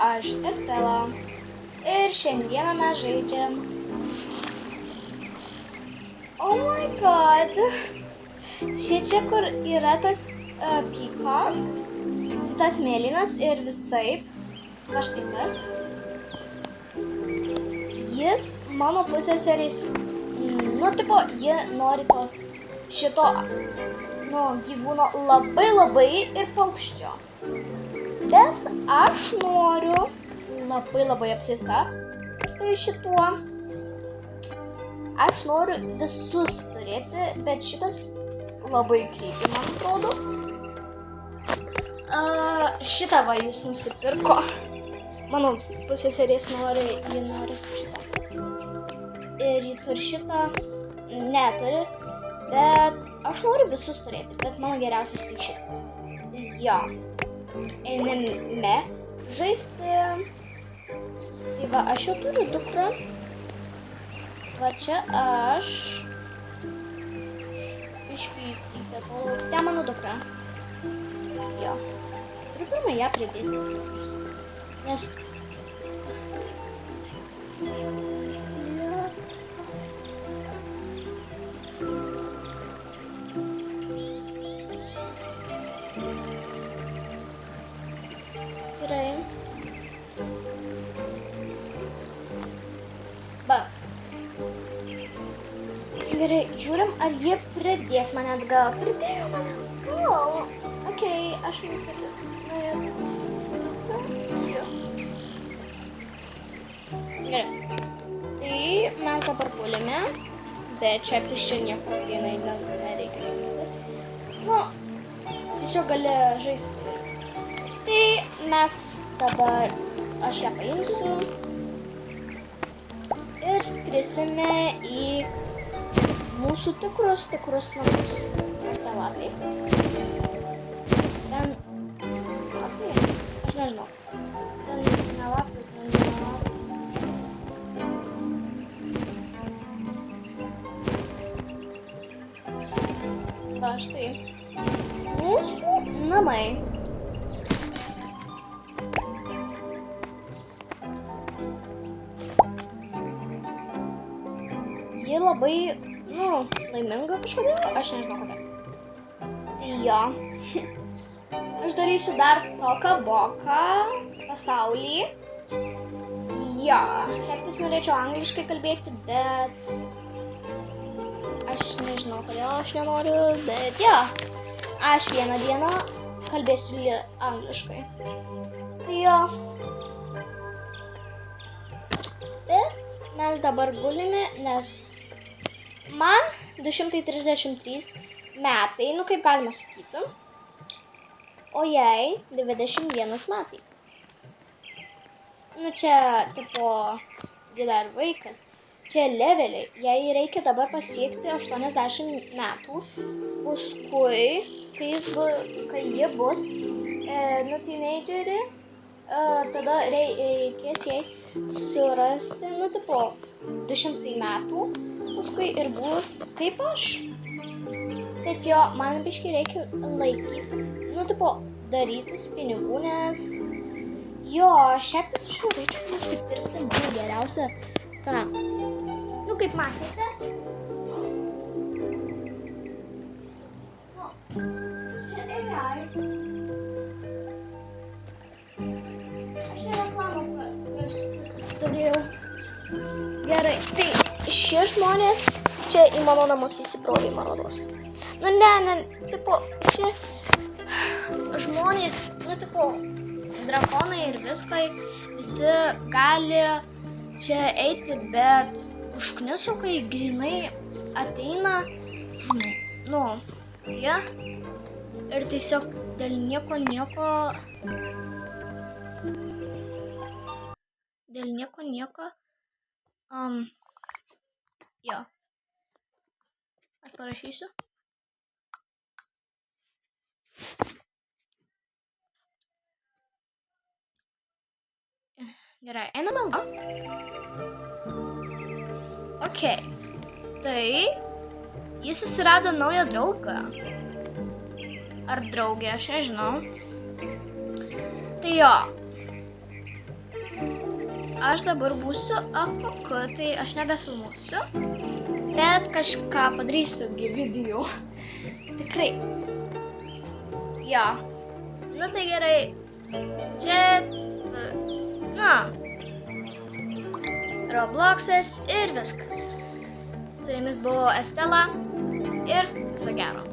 aš Estela. Ir šiandieną mes žaidžiam. Oh my god. Šičia, kur yra tas peacock, tas mėlynas ir visaip. Va štai tas. Jis mano pusseserės, ji nori to šito gyvūno labai ir paukščio. Bet aš noriu labai apsėsta štai šituo. Aš noriu visus turėti, bet šitas labai creepy, man atrodo. Šitą va jis nusipirko. Mano pusseserės ji nori šitą. Ir ji turi šitą, neturi, bet aš noriu visus turėti, bet mano geriausias tai šitas. Jo. Einame žaisti. Tai va, aš jau turiu dukrą. Va čia aš. Ten mano dukra. Jo. Turiu pirmą ją pridėti. Nes... Gerai. Va. Gerai, žiūrim, ar jie pridės mane atgal. Pridėjo mane atgal. Okei, aš nepridėjau. Gerai. Tai mes dabar pulime, bet šiaip čia nieko vienai nereikia. Tiesiog gali žaisti. Tai mes dabar, aš ją paimsiu ir skrisime į mūsų tikrus namus. Ten lapai. Ten lapai? Aš nežinau. Ten ne lapai, Va, štai. Mūsų namai. Ji labai, laiminga kažkodėl, aš nežinau kodėl. Tai jo. Aš darysiu dar toką boką pasaulį. Jo. Šiaip norėčiau angliškai kalbėti, bet... Aš nežinau kodėl aš nenoriu, bet jo. Aš vieną dieną kalbėsiu angliškai. Tai jo. Bet mes dabar gulime, nes man 233 metai, kaip galima sakyti, o jai 21 metai. Čia, ji dar vaikas. Čia leveliai, jai reikia dabar pasiekti 80 metų, paskui, kai ji bus teenagerį, tada reikės jai surasti, 200 metų, paskui ir bus kaip aš. Bet jo, man biškai reikia laikyti, darytis pinigų, nes jo, šiaip tas aš norėčiau nusipirkti mano geriausią tą. Kaip matėte. Čia AI. Aš reklamą turėjau. Gerai, tai šie žmonės čia į mano namus įsibrovė, man rodos. Čia žmonės, drakonai ir viskai, visi gali čia eiti, bet užkniso, kai grinai ateina, tie ir tiesiog dėl nieko, jo, aš parašysiu. Gerai, einame atgal. Okei, tai jis susirado naują draugą. Ar draugę, aš nežinau. Tai jo, aš dabar būsiu AFK, tai aš nebefilmuosiu. Bet kažką padarysiu video. Tikrai. Jo. Nu tai gerai. Čia... Na. Robloxas ir viskas. Su jumis buvo Estela ir viso gero.